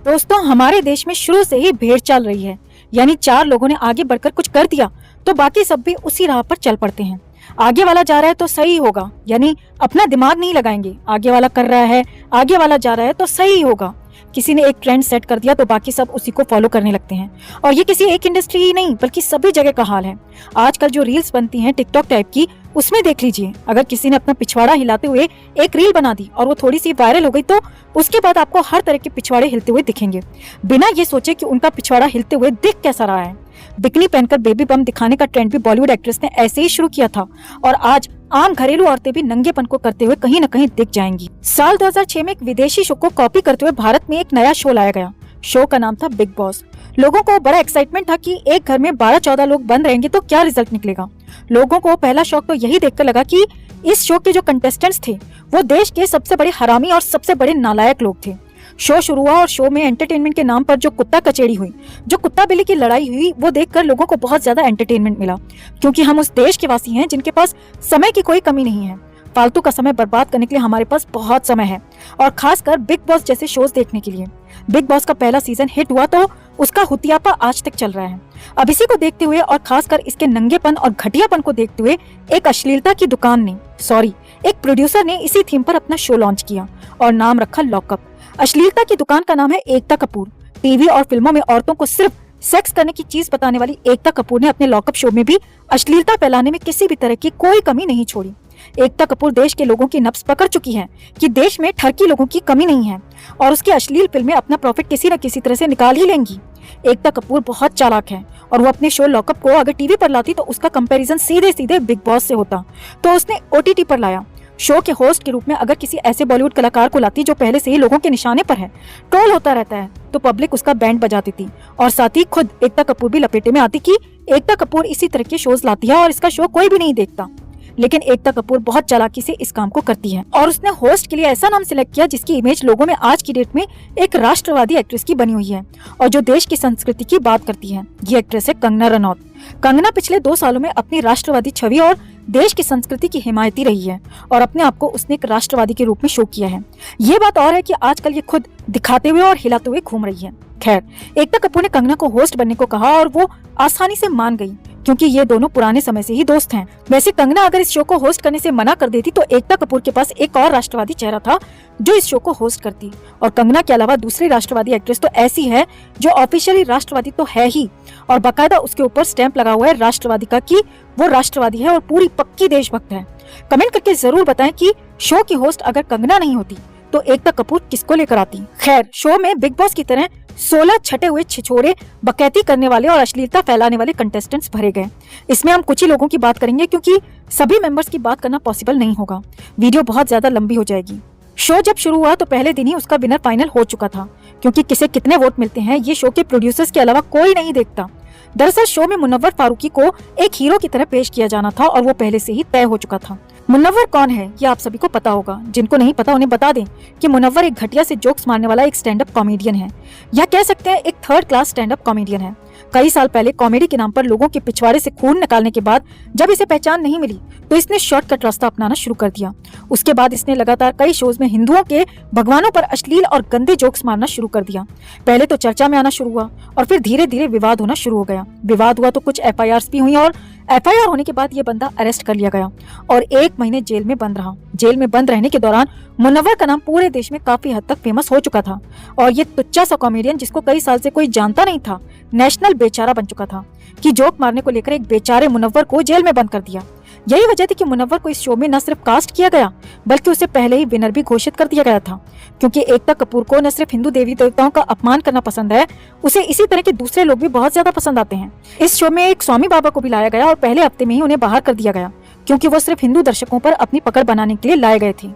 दोस्तों, हमारे देश में शुरू से ही भेड़ चाल रही है। यानी चार लोगों ने आगे बढ़कर कुछ कर दिया तो बाकी सब भी उसी राह पर चल पड़ते हैं। आगे वाला जा रहा है तो सही होगा, यानी अपना दिमाग नहीं लगाएंगे। आगे वाला कर रहा है, आगे वाला जा रहा है तो सही होगा। किसी ने एक ट्रेंड सेट कर दिया तो बाकी सब उसी को फॉलो करने लगते हैं। और ये किसी एक इंडस्ट्री ही नहीं बल्कि सभी जगह का हाल है। आजकल जो रील्स बनती हैं टिकटॉक टाइप की, उसमें देख लीजिए, अगर किसी ने अपना पिछवाड़ा हिलाते हुए एक रील बना दी और वो थोड़ी सी वायरल हो गई तो उसके बाद आपको हर तरह के पिछवाड़े हिलते हुए दिखेंगे, बिना ये सोचे कि उनका पिछवाड़ा हिलते हुए दिख कैसा रहा है। बिकनी पहनकर बेबी बम दिखाने का ट्रेंड भी बॉलीवुड एक्ट्रेस ने ऐसे ही शुरू किया था और आज आम घरेलू औरतें भी नंगेपन को करते हुए कहीं न कहीं दिख जाएंगी। साल 2006 में एक विदेशी शो को कॉपी करते हुए भारत में एक नया शो लाया गया। शो का नाम था बिग बॉस। लोगों को बड़ा एक्साइटमेंट था कि एक घर में 12-14 लोग बंद रहेंगे तो क्या रिजल्ट निकलेगा। लोगों को पहला शौक तो यही देखकर लगा कि इस शो के जो कंटेस्टेंट्स थे वो देश के सबसे बड़े हरामी और सबसे बड़े नालायक लोग थे। शो शुरू हुआ और शो में एंटरटेनमेंट के नाम पर जो कुत्ता कचेड़ी हुई, जो कुत्ता बिल्ली की लड़ाई हुई, वो देखकर लोगों को बहुत ज्यादा एंटरटेनमेंट मिला, क्योंकि हम उस देश के वासी हैं जिनके पास समय की कोई कमी नहीं है। फालतू का समय बर्बाद करने के लिए हमारे पास बहुत समय है, और खासकर बिग बॉस जैसे शोज देखने के लिए। बिग बॉस का पहला सीजन हिट हुआ तो उसका हुतियापा आज तक चल रहा है। अब इसी को देखते हुए और खासकर इसके नंगेपन और घटियापन को देखते हुए एक अश्लीलता की दुकान ने एक प्रोड्यूसर ने इसी थीम पर अपना शो लॉन्च किया और नाम रखा लॉकअप। अश्लीलता की दुकान का नाम है एकता कपूर। टीवी और फिल्मों में औरतों को सिर्फ सेक्स करने की चीज बताने वाली एकता कपूर ने अपने लॉकअप शो में भी अश्लीलता फैलाने में किसी भी तरह की कोई कमी नहीं छोड़ी। एकता कपूर देश के लोगों की नब्ज पकड़ चुकी है कि देश में ठरकी लोगों की कमी नहीं है और उसकी अश्लील फिल्में अपना प्रॉफिट किसी न किसी तरह से निकाल ही लेंगी। एकता कपूर बहुत चालाक है और वो अपने शो लॉकअप को अगर टीवी पर लाती तो उसका कंपैरिजन सीधे सीधे बिग बॉस से होता, तो उसने ओटीटी पर लाया। शो के होस्ट के रूप में अगर किसी ऐसे बॉलीवुड कलाकार को लाती जो पहले से ही लोगों के निशाने पर है, ट्रोल होता रहता है, तो पब्लिक उसका बैंड बजाती थी और साथ ही खुद एकता कपूर भी लपेटे में आती कि एकता कपूर इसी तरह के शोज लाती है और इसका शो कोई भी नहीं देखता। लेकिन एकता कपूर बहुत चालाकी से इस काम को करती है और उसने होस्ट के लिए ऐसा नाम सिलेक्ट किया जिसकी इमेज लोगों में आज की डेट में एक राष्ट्रवादी एक्ट्रेस की बनी हुई है और जो देश की संस्कृति की बात करती है। ये एक्ट्रेस है कंगना रनौत। कंगना पिछले 2 सालों में अपनी राष्ट्रवादी छवि और देश की संस्कृति की हिमायती रही है और अपने आप को उसने एक राष्ट्रवादी के रूप में शो किया है। ये बात और है कि आजकल ये खुद दिखाते हुए और हिलाते हुए घूम रही है। खैर, एकता कपूर ने कंगना को होस्ट बनने को कहा और वो आसानी से मान गई क्योंकि ये दोनों पुराने समय से ही दोस्त हैं। वैसे कंगना अगर इस शो को होस्ट करने से मना कर देती तो एकता कपूर के पास एक और राष्ट्रवादी चेहरा था जो इस शो को होस्ट करती, और कंगना के अलावा दूसरी राष्ट्रवादी एक्ट्रेस तो ऐसी है जो ऑफिशियली राष्ट्रवादी तो है ही और बाकायदा उसके ऊपर स्टैंप लगा हुआ है राष्ट्रवादी का कि वो राष्ट्रवादी है और पूरी पक्की देशभक्त है। कमेंट करके जरूर बताएं कि शो की होस्ट अगर कंगना नहीं होती तो एकता कपूर किसको लेकर आती। खैर, शो में बिग बॉस की तरह 16 छटे हुए छिछोरे, बकैती करने वाले और अश्लीलता फैलाने वाले कंटेस्टेंट्स भरे गए। इसमें हम कुछ ही लोगों की बात करेंगे क्योंकि सभी मेंबर्स की बात करना पॉसिबल नहीं होगा, वीडियो बहुत ज्यादा लंबी हो जाएगी। शो जब शुरू हुआ तो पहले दिन ही उसका विनर फाइनल हो चुका था, क्योंकि किसे कितने वोट मिलते हैं ये शो के प्रोड्यूसर्स के अलावा कोई नहीं देखता। दरअसल शो में मुनव्वर फारूकी को एक हीरो की तरह पेश किया जाना था और वो पहले से ही तय हो चुका था। मुनव्वर कौन है ये आप सभी को पता होगा। जिनको नहीं पता उन्हें बता दें कि मुनव्वर एक घटिया से जोक्स मारने वाला एक स्टैंड अप कॉमेडियन है, या कह सकते हैं एक 3rd class stand up comedian है। कई साल पहले कॉमेडी के नाम पर लोगों के पिछवाड़े से खून निकालने के बाद जब इसे पहचान नहीं मिली तो इसने शॉर्टकट रास्ता अपनाना शुरू कर दिया। उसके बाद इसने लगातार कई शोज में हिंदुओं के भगवानों पर अश्लील और गंदे जोक्स मारना शुरू कर दिया। पहले तो चर्चा में आना शुरू हुआ और फिर धीरे धीरे विवाद होना शुरू हो गया। विवाद हुआ तो कुछ FIRs भी हुई और FIR होने के बाद ये बंदा अरेस्ट कर लिया गया और 1 महीने जेल में बंद रहा। जेल में बंद रहने के दौरान मुनव्वर का नाम पूरे देश में काफी हद तक फेमस हो चुका था और ये तुच्चा सा कॉमेडियन जिसको कई साल से कोई जानता नहीं था, नेशनल बेचारा बन चुका था कि जोक मारने को लेकर एक बेचारे मुनव्वर को जेल में बंद कर दिया। यही वजह थी कि मुनव्वर को इस शो में न सिर्फ कास्ट किया गया बल्कि उसे पहले ही विनर भी घोषित कर दिया गया था, क्योंकि एकता कपूर को न सिर्फ हिंदू देवी देवताओं का अपमान करना पसंद है, उसे इसी तरह के दूसरे लोग भी बहुत ज्यादा पसंद आते हैं। इस शो में एक स्वामी बाबा को भी लाया गया और पहले हफ्ते में ही उन्हें बाहर कर दिया गया क्योंकि वो सिर्फ हिंदू दर्शकों पर अपनी पकड़ बनाने के लिए लाए गए थे।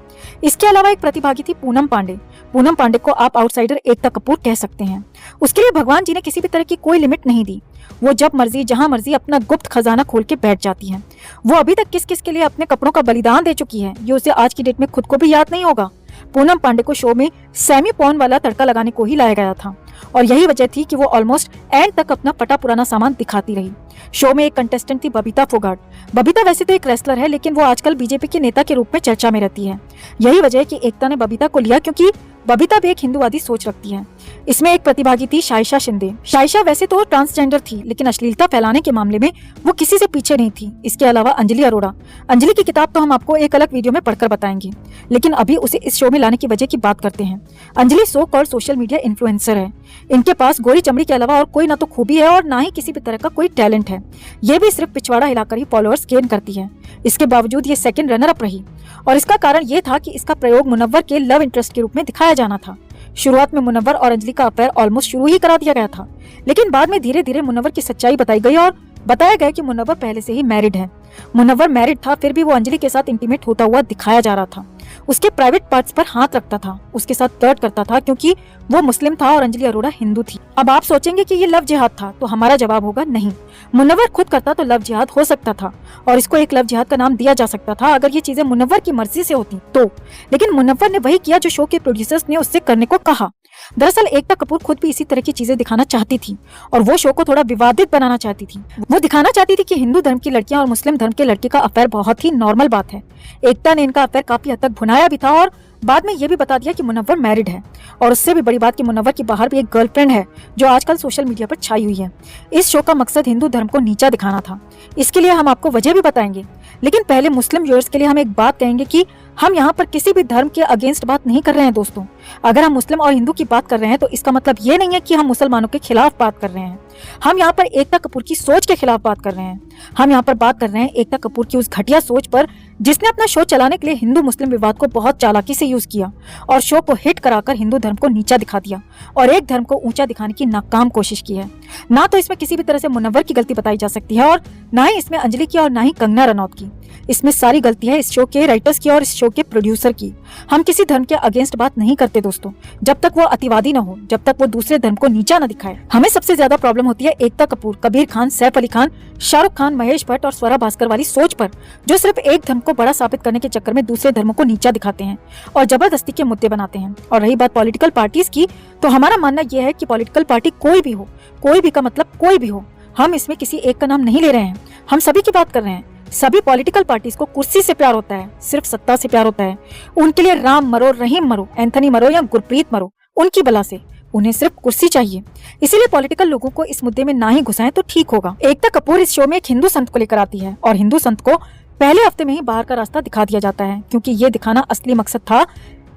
इसके अलावा एक प्रतिभागी थी पूनम पांडे। पूनम पांडे को आप आउटसाइडर एकता कपूर कह सकते हैं। उसके लिए भगवान जी ने किसी भी तरह की कोई लिमिट नहीं दी। वो जब मर्जी जहां मर्जी अपना गुप्त खजाना खोल के बैठ जाती है। वो अभी तक किस किस के लिए अपने कपड़ों का बलिदान दे चुकी है ये उसे आज की डेट में खुद को भी याद नहीं होगा। पूनम पांडे को शो में सेमी पॉर्न वाला तड़का लगाने को ही लाया गया था और यही वजह थी कि वो ऑलमोस्ट एंड तक अपना फटा पुराना सामान दिखाती रही। शो में एक कंटेस्टेंट थी बबीता फोगाट। बबीता वैसे तो एक रेसलर है लेकिन वो आजकल बीजेपी के नेता के रूप में चर्चा में रहती है। यही वजह है कि एकता ने बबीता को लिया क्योंकि बबीता भी एक हिंदूवादी सोच रखती है। इसमें एक प्रतिभागी थी शाइशा शिंदे। शाइशा वैसे तो ट्रांसजेंडर थी, लेकिन अश्लीलता फैलाने के मामले में वो किसी से पीछे नहीं थी। इसके अलावा अंजलि अरोड़ा, अंजलि की किताब तो हम आपको एक अलग वीडियो में पढ़कर बताएंगे, लेकिन अभी उसे इस शो में लाने की वजह की बात करते हैं। Anjali so called social media influencer है। इनके पास गोरी चमड़ी के अलावा और कोई ना तो खूबी है और ना ही किसी भी तरह का कोई टैलेंट है। ये भी सिर्फ पिछवाड़ा हिलाकर ही फॉलोअर्स गेन करती है। इसके बावजूद ये सेकंड रनर अप रही, और इसका कारण ये था कि इसका प्रयोग मुनव्वर के लव इंटरेस्ट के रूप में दिखाया जाना था। शुरुआत में मुनव्वर और अंजलि का अफेयर ऑलमोस्ट शुरू ही करा दिया गया था, लेकिन बाद में धीरे धीरे मुनव्वर की सच्चाई बताई गई और बताया गया कि मुनव्वर पहले से ही मैरिड है। मुनव्वर मैरिड था, फिर भी वो अंजलि के साथ इंटीमेट होता हुआ दिखाया जा रहा था। उसके प्राइवेट पार्ट्स पर हाथ रखता था, उसके साथ फ्लर्ट करता था, क्योंकि वो मुस्लिम था और अंजलि अरोड़ा हिंदू थी। अब आप सोचेंगे कि ये लव जिहाद था, तो हमारा जवाब होगा नहीं। मुनव्वर खुद करता तो लव जिहाद हो सकता था और इसको एक लव जिहाद का नाम दिया जा सकता था अगर ये चीजें मुनव्वर की मर्जी से होती तो। लेकिन मुनव्वर ने वही किया जो शो के प्रोड्यूसर्स ने उससे करने को कहा। दरअसल एकता कपूर खुद भी इसी तरह की चीजें दिखाना चाहती थी और वो शो को थोड़ा विवादित बनाना चाहती थी। वो दिखाना चाहती थी कि हिंदू धर्म की लड़कियां और मुस्लिम धर्म के लड़के का अफेयर बहुत ही नॉर्मल बात है। एकता ने इनका अफेयर काफी हद तक भुनाया भी था और बाद में ये भी बता दिया कि मुनव्वर मैरिड है, और उससे भी बड़ी बात कि मुनव्वर की बाहर भी एक गर्लफ्रेंड है जो आजकल सोशल मीडिया पर छाई हुई है। इस शो का मकसद हिंदू धर्म को नीचा दिखाना था। इसके लिए हम आपको वजह भी बताएंगे, लेकिन पहले मुस्लिम व्यूअर्स के लिए हम एक बात कहेंगे कि हम यहाँ पर किसी भी धर्म के अगेंस्ट बात नहीं कर रहे हैं दोस्तों। अगर हम मुस्लिम और हिंदू की बात कर रहे हैं तो इसका मतलब ये नहीं है कि हम मुसलमानों के खिलाफ बात कर रहे हैं। हम यहाँ पर एकता कपूर की सोच के खिलाफ बात कर रहे हैं। हम यहाँ पर बात कर रहे हैं एकता कपूर की उस घटिया सोच पर जिसने अपना शो चलाने के लिए हिंदू मुस्लिम विवाद को बहुत चालाकी से यूज किया और शो को हिट कराकर हिंदू धर्म को नीचा दिखा दिया और एक धर्म को ऊंचा दिखाने की नाकाम कोशिश की है। ना तो इसमें किसी भी तरह से मुनव्वर की गलती बताई जा सकती है और ना ही इसमें अंजलि की और ना ही कंगना रनौत की। इसमें सारी गलती है इस शो के राइटर्स की और इस शो के प्रोड्यूसर की। हम किसी धर्म के अगेंस्ट बात नहीं करते दोस्तों, जब तक वो अतिवादी न हो, जब तक वो दूसरे धर्म को नीचा न दिखाए। हमें सबसे ज्यादा प्रॉब्लम होती है एकता कपूर, कबीर खान, सैफ अली खान, शाहरुख खान, महेश भट्ट और स्वरा भास्कर वाली सोच पर, जो सिर्फ एक धर्म को बड़ा साबित करने के चक्कर में दूसरे धर्मों को नीचा दिखाते हैं और जबरदस्ती के मुद्दे बनाते हैं। और रही बात पॉलिटिकल पार्टीज की, तो हमारा मानना यह है कि पॉलिटिकल पार्टी कोई भी हो, कोई भी का मतलब कोई भी हो, हम इसमें किसी एक का नाम नहीं ले रहे हैं, हम सभी की बात कर रहे हैं। सभी पॉलिटिकल पार्टीज को कुर्सी से प्यार होता है, सिर्फ सत्ता से प्यार होता है। उनके लिए राम मरो, रहीम मरो, एंथनी मरो या गुरप्रीत मरो, उनकी बला से, उन्हें सिर्फ कुर्सी चाहिए। इसीलिए पॉलिटिकल लोगों को इस मुद्दे में ना ही घुसाएं तो ठीक होगा। एकता कपूर इस शो में एक हिंदू संत को लेकर आती है और हिंदू संत को पहले हफ्ते में ही बाहर का रास्ता दिखा दिया जाता है, क्योंकि ये दिखाना असली मकसद था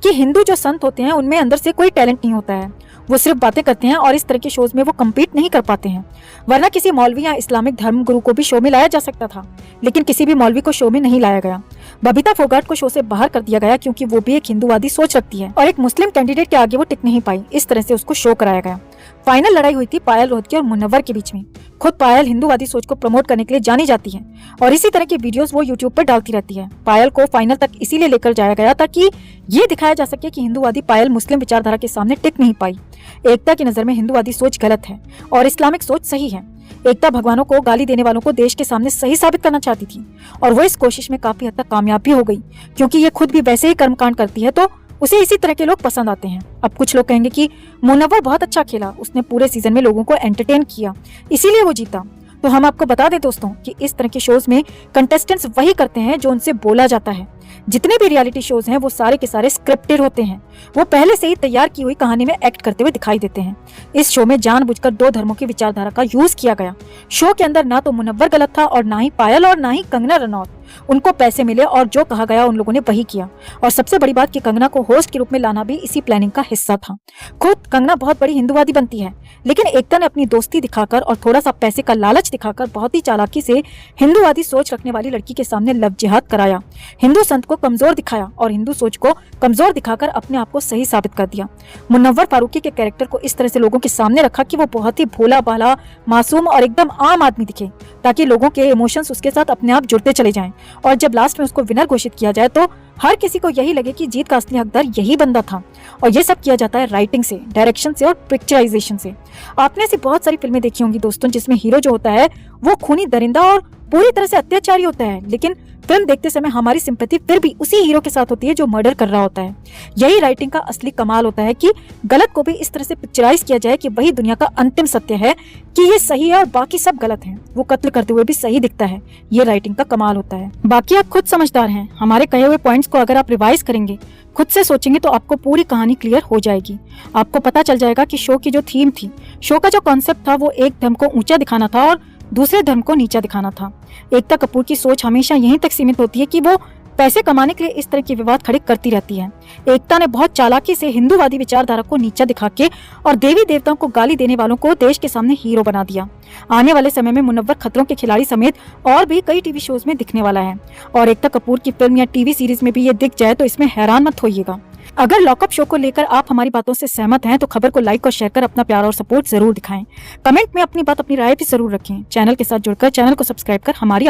कि हिंदू जो संत होते हैं उनमें अंदर से कोई टैलेंट नहीं होता है, वो सिर्फ बातें करते हैं और इस तरह के शोज में वो कम्पीट नहीं कर पाते हैं। वरना किसी मौलवी या इस्लामिक धर्म गुरु को भी शो में लाया जा सकता था, लेकिन किसी भी मौलवी को शो में नहीं लाया गया। बबीता फोगाट को शो से बाहर कर दिया गया क्योंकि वो भी एक हिंदूवादी सोच रखती है और एक मुस्लिम कैंडिडेट के आगे वो टिक नहीं पाई, इस तरह से उसको शो कराया गया। फाइनल लड़ाई हुई थी पायल रोहतगी और मुनव्वर के बीच में। खुद पायल हिंदूवादी सोच को प्रमोट करने के लिए जानी जाती है और इसी तरह के वीडियोस वो यूट्यूब पर डालती रहती है। पायल को फाइनल तक इसीलिए लेकर जाया गया ताकि ये दिखाया जा सके कि हिंदूवादी पायल मुस्लिम विचारधारा के सामने टिक नहीं पाई। एकता की नजर में हिंदूवादी सोच गलत है और इस्लामिक सोच सही है। एकता भगवानों को गाली देने वालों को देश के सामने सही साबित करना चाहती थी और वो इस कोशिश में काफी हद तक कामयाब भी हो गई, क्योंकि ये खुद भी वैसे ही कर्मकांड करती है तो उसे इसी तरह के लोग पसंद आते हैं। अब कुछ लोग कहेंगे कि मुनव्वर बहुत अच्छा खेला, उसने पूरे सीजन में लोगों को एंटरटेन किया, इसीलिए वो जीता। तो हम आपको बता दें दोस्तों कि इस तरह के शोज में कंटेस्टेंट्स वही करते हैं जो उनसे बोला जाता है। जितने भी रियलिटी शोज हैं वो सारे के सारे स्क्रिप्टेड होते हैं, वो पहले से ही तैयार की हुई कहानी में एक्ट करते हुए दिखाई देते हैं। इस शो में जानबूझकर दो धर्मों की विचारधारा का यूज किया गया। शो के अंदर ना तो मुनव्वर गलत था और ना ही पायल और ना ही कंगना रनौत। उनको पैसे मिले और जो कहा गया उन लोगों ने वही किया। और सबसे बड़ी बात कि कंगना को होस्ट के रूप में लाना भी इसी प्लानिंग का हिस्सा था। खुद कंगना बहुत बड़ी हिंदूवादी बनती है, लेकिन एकता ने अपनी दोस्ती दिखाकर और थोड़ा सा पैसे का लालच दिखाकर बहुत ही चालाकी से हिंदूवादी सोच रखने वाली लड़की के सामने लव जिहाद कराया, हिंदू संत को कमजोर दिखाया और हिंदू सोच को कमजोर दिखाकर अपने आप को सही साबित कर दिया। मुनव्वर फारूकी के कैरेक्टर को इस तरह से लोगों के सामने रखा कि वो बहुत ही भोला भाला, मासूम और एकदम आम आदमी दिखे, ताकि लोगों के इमोशंस उसके साथ अपने आप जुड़ते चले जाएं और जब लास्ट में उसको विनर घोषित किया जाए तो हर किसी को यही लगे कि जीत का असली हकदार यही बंदा था। और ये सब किया जाता है राइटिंग से, डायरेक्शन से और पिक्चराइजेशन से। आपने ऐसी बहुत सारी फिल्में देखी होंगी दोस्तों जिसमें हीरो जो होता है वो खूनी दरिंदा और पूरी तरह से अत्याचारी होता है, लेकिन फिल्म देखते समय हमारी सिंपैथी फिर भी उसी हीरो के साथ होती है जो मर्डर कर रहा होता है। यही राइटिंग का असली कमाल होता है कि गलत को भी इस तरह से पिक्चराइज किया जाए कि वही दुनिया का अंतिम सत्य है कि ये सही है और बाकी सब गलत है। वो कत्ल करते हुए भी सही दिखता है। ये राइटिंग का कमाल होता है। बाकी आप खुद समझदार हैं। हमारे कहे हुए पॉइंट्स को अगर आप रिवाइज करेंगे, खुद से सोचेंगे, तो आपको पूरी कहानी क्लियर हो जाएगी। आपको पता चल जाएगा कि शो की जो थीम थी, शो का जो कॉन्सेप्ट था, वो एक धर्म को ऊंचा दिखाना था और दूसरे धर्म को नीचा दिखाना था। एकता कपूर की सोच हमेशा यहीं तक सीमित होती है कि वो पैसे कमाने के लिए इस तरह के विवाद खड़े करती रहती है। एकता ने बहुत चालाकी से हिंदूवादी विचारधारा को नीचा दिखा के और देवी देवताओं को गाली देने वालों को देश के सामने हीरो बना दिया। आने वाले समय में मुनव्वर खतरों के खिलाड़ी समेत और भी कई टीवी शोज में दिखने वाला है और एकता कपूर की फिल्म या टीवी सीरीज में भी ये दिख जाए तो इसमें हैरान मत होइएगा। अगर लॉकअप शो को लेकर आप हमारी बातों से सहमत हैं तो खबर को लाइक और शेयर कर अपना प्यार और सपोर्ट जरूर दिखाएं। कमेंट में अपनी बात, अपनी राय भी जरूर रखें। चैनल के साथ जुड़कर चैनल को सब्सक्राइब कर हमारी